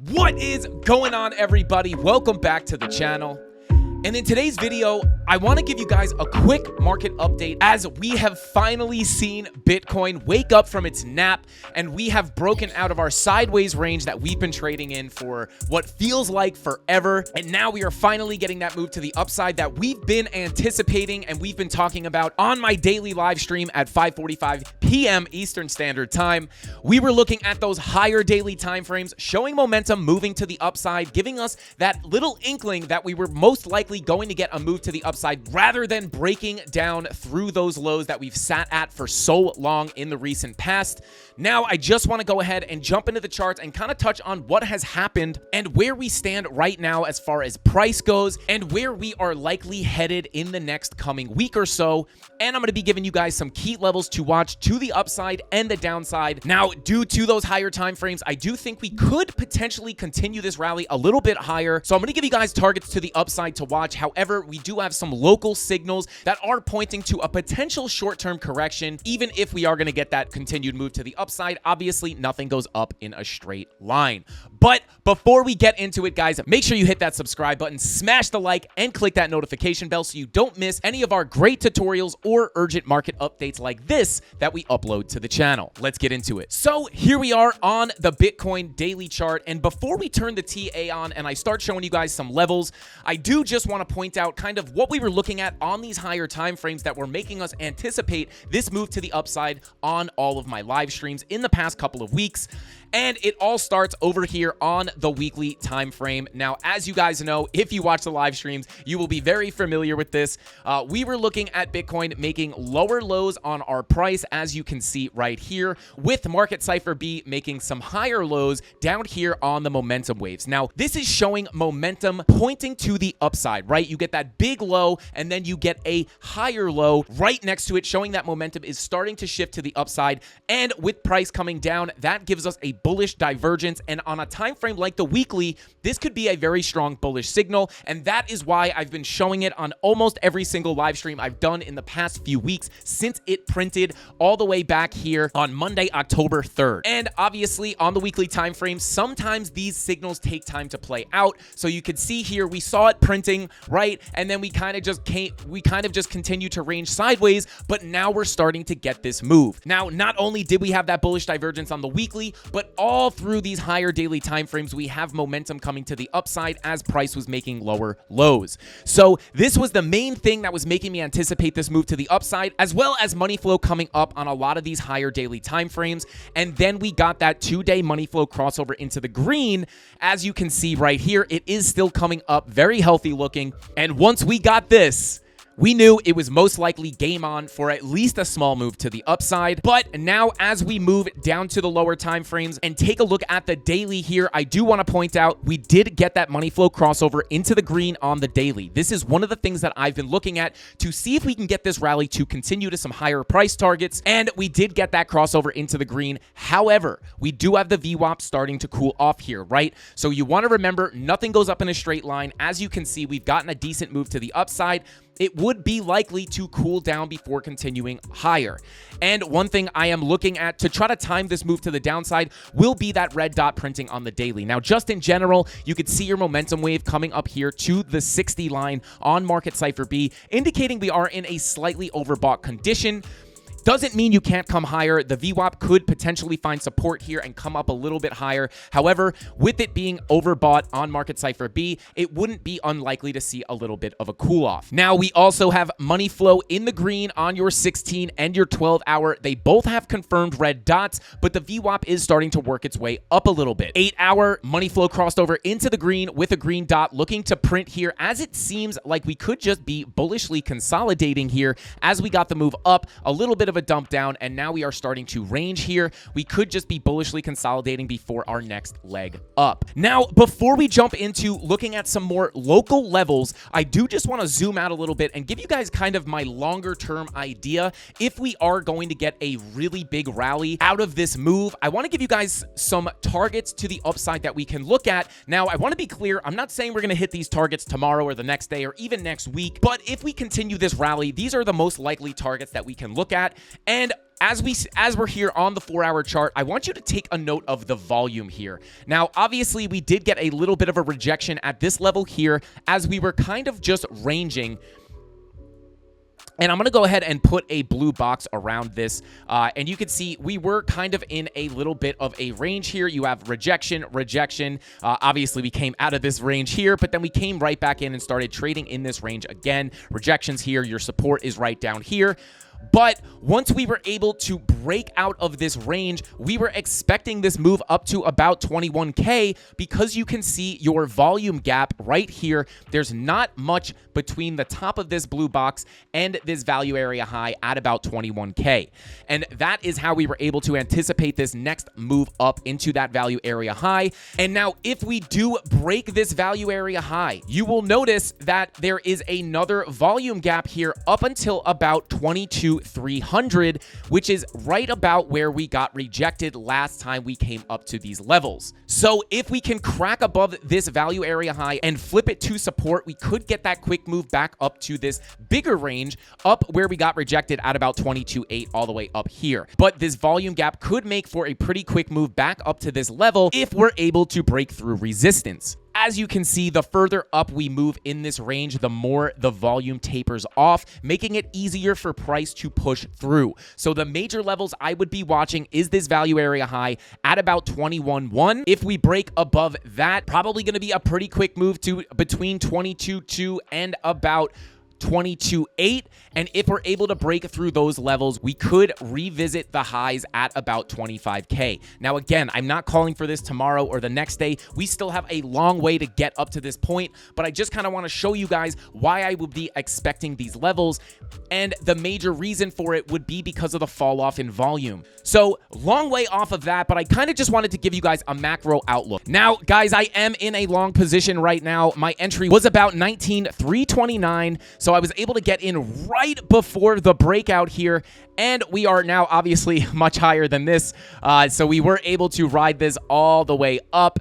What is going on, everybody? Welcome back to the channel. And in today's video, I want to give you guys a quick market update as we have finally seen Bitcoin wake up from its nap and we have broken out of our sideways range that we've been trading in for what feels like forever. And now we are finally getting that move to the upside that we've been anticipating and we've been talking about on my daily live stream at 5:45 p.m. Eastern Standard Time. We were looking at those higher daily time frames showing momentum moving to the upside, giving us that little inkling that we were most likely going to get a move to the upside rather than breaking down through those lows that we've sat at for so long in the recent past. Now, I just want to go ahead and jump into the charts and kind of touch on what has happened and where we stand right now as far as price goes and where we are likely headed in the next coming week or so. And I'm going to be giving you guys some key levels to watch to the upside and the downside. Now, due to those higher time frames, I do think we could potentially continue this rally a little bit higher. So I'm going to give you guys targets to the upside to watch. However, we do have some local signals that are pointing to a potential short-term correction. Even if we are going to get that continued move to the upside, obviously nothing goes up in a straight line. But before we get into it, guys, make sure you hit that subscribe button, smash the like, and click that notification bell so you don't miss any of our great tutorials or urgent market updates like this that we upload to the channel. Let's get into it. So here we are on the Bitcoin daily chart. And before we turn the TA on and I start showing you guys some levels, I do just want to point out kind of what we were looking at on these higher time frames that were making us anticipate this move to the upside on all of my live streams in the past couple of weeks. And it all starts over here on the weekly time frame. Now, as you guys know, if you watch the live streams, you will be very familiar with this. We were looking at Bitcoin making lower lows on our price, as you can see right here, with Market Cipher B making some higher lows down here on the momentum waves. Now, this is showing momentum pointing to the upside, right? You get that big low, and then you get a higher low right next to it, showing that momentum is starting to shift to the upside. And with price coming down, that gives us a bullish divergence, and on a time frame like the weekly, this could be a very strong bullish signal, and that is why I've been showing it on almost every single live stream I've done in the past few weeks since it printed all the way back here on Monday, October 3rd. And obviously on the weekly time frame, sometimes these signals take time to play out. So you can see here we saw it printing, right? And then we kind of just continue to range sideways, but now we're starting to get this move. Now, not only did we have that bullish divergence on the weekly, but all through these higher daily time frames, we have momentum coming to the upside as price was making lower lows. So this was the main thing that was making me anticipate this move to the upside, as well as money flow coming up on a lot of these higher daily time frames. And then we got that 2-day money flow crossover into the green. As you can see right here, it is still coming up, very healthy looking. And once we got this, we knew it was most likely game on for at least a small move to the upside. But now as we move down to the lower time frames and take a look at the daily here, I do want to point out we did get that money flow crossover into the green on the daily. This is one of the things that I've been looking at to see if we can get this rally to continue to some higher price targets, and we did get that crossover into the green. However, we do have the VWAP starting to cool off here, right? So you want to remember, nothing goes up in a straight line. As you can see, we've gotten a decent move to the upside. It would be likely to cool down before continuing higher. And one thing I am looking at to try to time this move to the downside will be that red dot printing on the daily. Now, just in general, you could see your momentum wave coming up here to the 60 line on Market Cipher B, indicating we are in a slightly overbought condition. Doesn't mean you can't come higher. The VWAP could potentially find support here and come up a little bit higher. However, with it being overbought on Market Cipher B, it wouldn't be unlikely to see a little bit of a cool off. Now, we also have money flow in the green on your 16 and your 12 hour. They both have confirmed red dots, but the VWAP is starting to work its way up a little bit. 8 hour money flow crossed over into the green with a green dot looking to print here, as it seems like we could just be bullishly consolidating here as we got the move up, a little bit of a dump down, and now we are starting to range here. We could just be bullishly consolidating before our next leg up. Now, before we jump into looking at some more local levels, I do just want to zoom out a little bit and give you guys kind of my longer term idea. If we are going to get a really big rally out of this move, I want to give you guys some targets to the upside that we can look at. Now, I want to be clear, I'm not saying we're going to hit these targets tomorrow or the next day or even next week, but if we continue this rally, these are the most likely targets that we can look at. And as we're here on the 4-hour chart, I want you to take a note of the volume here. Now, obviously, we did get a little bit of a rejection at this level here as we were kind of just ranging. And I'm going to go ahead and put a blue box around this. And you can see we were kind of in a little bit of a range here. You have rejection, rejection. Obviously, we came out of this range here, but then we came right back in and started trading in this range again. Rejections here. Your support is right down here. But once we were able to break out of this range, we were expecting this move up to about 21K because you can see your volume gap right here. There's not much between the top of this blue box and this value area high at about 21K. And that is how we were able to anticipate this next move up into that value area high. And now if we do break this value area high, you will notice that there is another volume gap here up until about 22,300, which is right about where we got rejected last time we came up to these levels. So if we can crack above this value area high and flip it to support, we could get that quick move back up to this bigger range up where we got rejected at about 22.8 all the way up here. But this volume gap could make for a pretty quick move back up to this level if we're able to break through resistance. As you can see, the further up we move in this range, the more the volume tapers off, making it easier for price to push through. So the major levels I would be watching is this value area high at about 21.1. If we break above that, probably going to be a pretty quick move to between 22.2 and about 22.8, and if we're able to break through those levels, we could revisit the highs at about 25K. Now, again, I'm not calling for this tomorrow or the next day. We still have a long way to get up to this point, but I just kind of want to show you guys why I would be expecting these levels, and the major reason for it would be because of the fall off in volume. So, long way off of that, but I kind of just wanted to give you guys a macro outlook. Now, guys, I am in a long position right now. My entry was about 19,329, so I was able to get in right before the breakout here, and we are now obviously much higher than this, so we were able to ride this all the way up.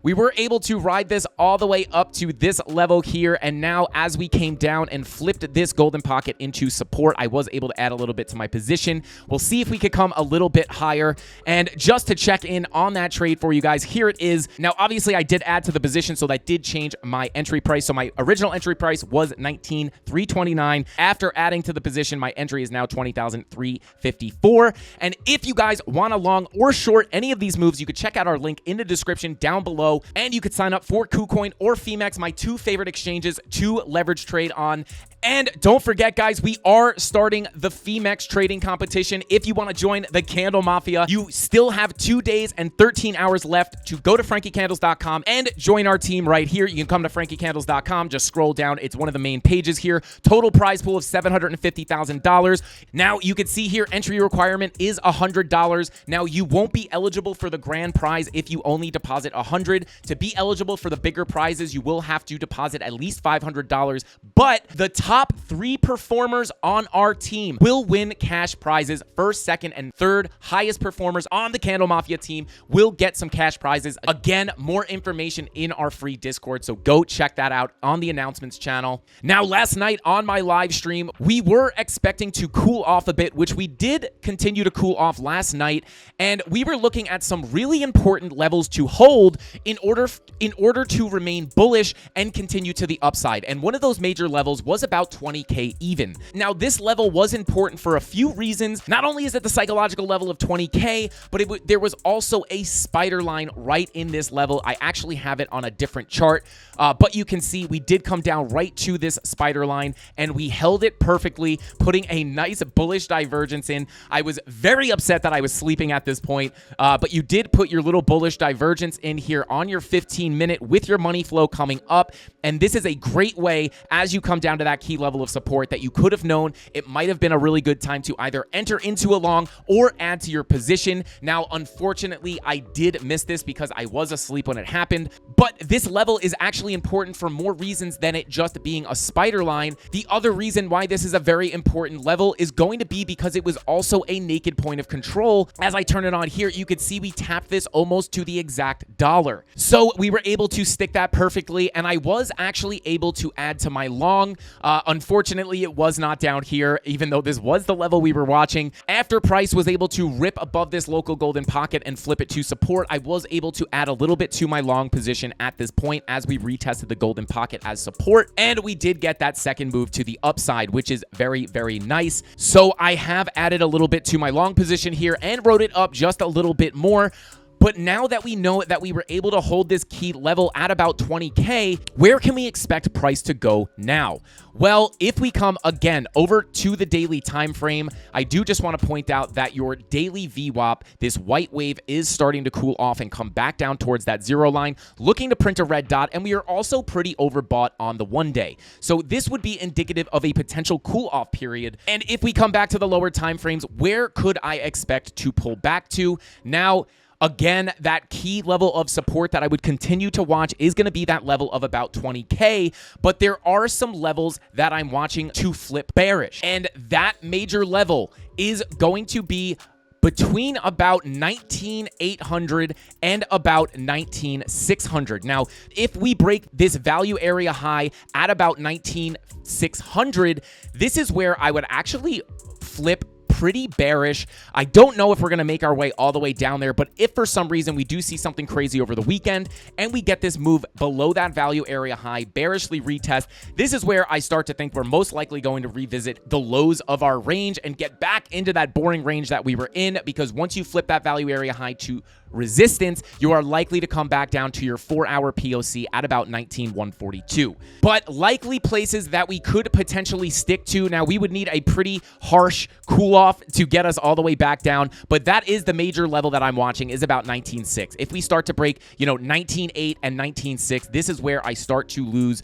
We were able to ride this all the way up to this level here, and now as we came down and flipped this golden pocket into support, I was able to add a little bit to my position. We'll see if we could come a little bit higher, and just to check in on that trade for you guys, here it is. Now, obviously, I did add to the position, so that did change my entry price. So my original entry price was 19,329. After adding to the position, my entry is now 20,354. And if you guys want to long or short any of these moves, you could check out our link in the description down below. And you could sign up for KuCoin or Femex, my two favorite exchanges to leverage trade on. And don't forget, guys, we are starting the Femex trading competition. If you want to join the Candle Mafia, you still have 2 days and 13 hours left to go to frankiecandles.com and join our team right here. You can come to frankiecandles.com, just scroll down. It's one of the main pages here. Total prize pool of $750,000. Now, you can see here, entry requirement is $100. Now, you won't be eligible for the grand prize if you only deposit $100. To be eligible for the bigger prizes, you will have to deposit at least $500. But the top 3 performers on our team will win cash prizes. First, second, and third highest performers on the Candle Mafia team will get some cash prizes. Again, more information in our free Discord, so go check that out on the announcements channel. Now, last night on my live stream, we were expecting to cool off a bit, which we did continue to cool off last night, and we were looking at some really important levels to hold in order to remain bullish and continue to the upside. And one of those major levels was about 20K even. Now, this level was important for a few reasons. Not only is it the psychological level of 20K, but there was also a spider line right in this level. I actually have it on a different chart, but you can see we did come down right to this spider line, and we held it perfectly, putting a nice bullish divergence in. I was very upset that I was sleeping at this point, but you did put your little bullish divergence in here on your 15-minute with your money flow coming up, and this is a great way as you come down to that key level of support that you could have known it might have been a really good time to either enter into a long or add to your position. Now, unfortunately, I did miss this because I was asleep when it happened, but this level is actually important for more reasons than it just being a spider line. The other reason why this is a very important level is going to be because it was also a naked point of control. As I turn it on here, you could see we tapped this almost to the exact dollar. So we were able to stick that perfectly, and I was actually able to add to my long. Unfortunately, it was not down here, even though this was the level we were watching. After price was able to rip above this local golden pocket and flip it to support, I was able to add a little bit to my long position at this point as we retested the golden pocket as support, and we did get that second move to the upside, which is very, very nice. So I have added a little bit to my long position here and wrote it up just a little bit more. But now that we know that we were able to hold this key level at about 20K, where can we expect price to go now? Well, if we come again over to the daily time frame, I do just want to point out that your daily VWAP, this white wave, is starting to cool off and come back down towards that zero line, looking to print a red dot, and we are also pretty overbought on the 1 day. So this would be indicative of a potential cool off period. And if we come back to the lower time frames, where could I expect to pull back to? Now, again, that key level of support that I would continue to watch is going to be that level of about 20K, but there are some levels that I'm watching to flip bearish, and that major level is going to be between about 19,800 and about 19,600. Now, if we break this value area high at about 19,600, this is where I would actually flip pretty bearish. I don't know if we're going to make our way all the way down there, but if for some reason we do see something crazy over the weekend and we get this move below that value area high, bearishly retest, this is where I start to think we're most likely going to revisit the lows of our range and get back into that boring range that we were in, because once you flip that value area high to resistance, you are likely to come back down to your 4-hour POC at about 19,142. But likely places that we could potentially stick to, now we would need a pretty harsh cool off to get us all the way back down, but that is the major level that I'm watching, is about 19.6. If we start to break, 19.8 and 19.6, this is where I start to lose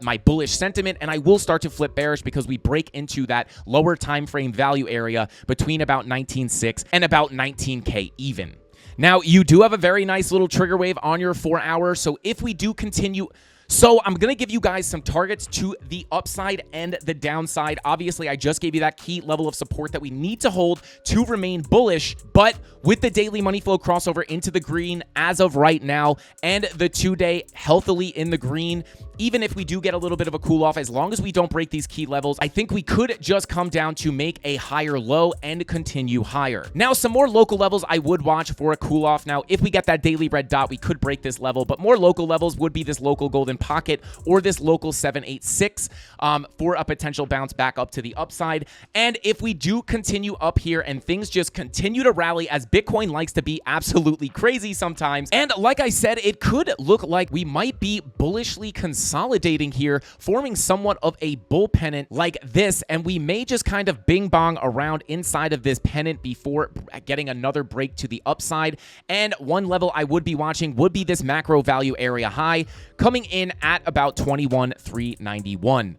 my bullish sentiment, and I will start to flip bearish because we break into that lower time frame value area between about 19.6 and about 19K even. Now, you do have a very nice little trigger wave on your 4-hour, so if we do continue... So I'm going to give you guys some targets to the upside and the downside. Obviously, I just gave you that key level of support that we need to hold to remain bullish, but with the daily money flow crossover into the green as of right now and the 2-day healthily in the green, even if we do get a little bit of a cool off, as long as we don't break these key levels, I think we could just come down to make a higher low and continue higher. Now, some more local levels I would watch for a cool off. Now, if we get that daily red dot, we could break this level, but more local levels would be this local golden pocket or this local 786 for a potential bounce back up to the upside. And if we do continue up here and things just continue to rally, as Bitcoin likes to be absolutely crazy sometimes, and like I said, it could look like we might be bullishly consolidating here, forming somewhat of a bull pennant like this, and we may just kind of bing bong around inside of this pennant before getting another break to the upside. And one level I would be watching would be this macro value area high coming in at about 21,391.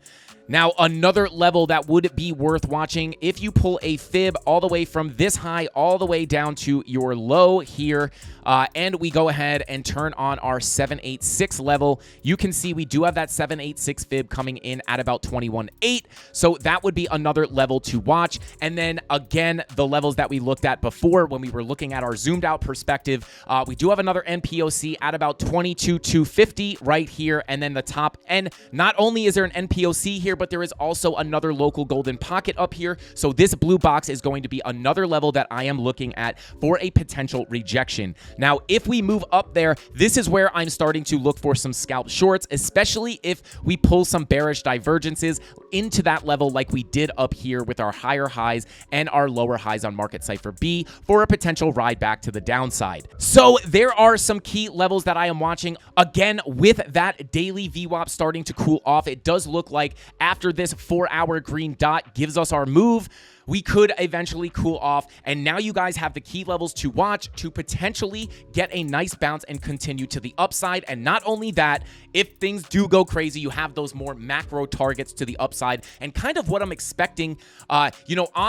Now, another level that would be worth watching, if you pull a fib all the way from this high all the way down to your low here, and we go ahead and turn on our 786 level, you can see we do have that 786 fib coming in at about 21.8, so that would be another level to watch. And then again, the levels that we looked at before when we were looking at our zoomed out perspective, we do have another NPOC at about 22,250 right here, and then the top. And not only is there an NPOC here, but there is also another local golden pocket up here. So this blue box is going to be another level that I am looking at for a potential rejection. Now, if we move up there, this is where I'm starting to look for some scalp shorts, especially if we pull some bearish divergences into that level like we did up here with our higher highs and our lower highs on market cipher B for a potential ride back to the downside. So there are some key levels that I am watching. Again, with that daily VWAP starting to cool off, it does look like after this 4-hour green dot gives us our move, we could eventually cool off. And now you guys have the key levels to watch to potentially get a nice bounce and continue to the upside. And not only that, if things do go crazy, you have those more macro targets to the upside and kind of what I'm expecting, on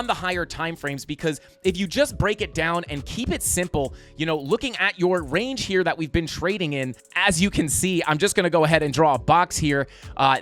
the higher time frames. Because if you just break it down and keep it simple, looking at your range here that we've been trading in, as you can see, I'm just going to go ahead and draw a box here.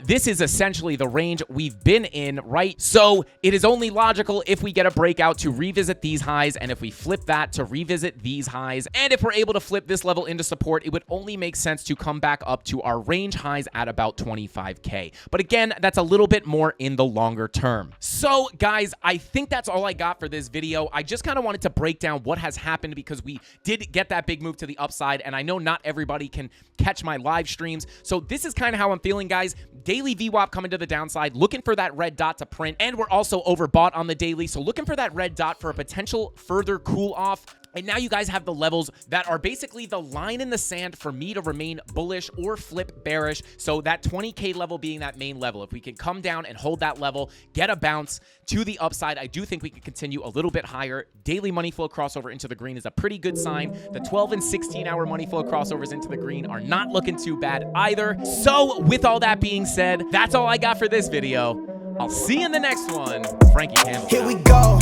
This is essentially the range we've been in, right? So it is only logical if we get a breakout to revisit these highs, and if we flip that to revisit these highs, and if we're able to flip this level into support, it would only make sense to come back up to our range highs at about 25K. But again, that's a little bit more in the longer term. So guys, I think that's all I got for this video. I just kind of wanted to break down what has happened because we did get that big move to the upside, and I know not everybody can catch my live streams. So this is kind of how I'm feeling, guys. Daily VWAP coming to the downside, looking for that red dot to print, and we're also overbought on the daily, so looking for that red dot for a potential further cool off. And now you guys have the levels that are basically the line in the sand for me to remain bullish or flip bearish. So that 20K level being that main level. If we can come down and hold that level, get a bounce to the upside, I do think we can continue a little bit higher. Daily money flow crossover into the green is a pretty good sign. The 12 and 16 hour money flow crossovers into the green are not looking too bad either. So with all that being said, that's all I got for this video. I'll see you in the next one. Frankie CandleMafia. Here we go.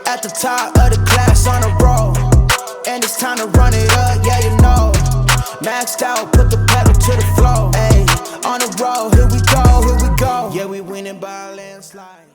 At the top of the class on a roll, and it's time to run it up, yeah, you know. Maxed out, put the pedal to the floor, ayy. On the road, here we go, yeah, we winning by a landslide.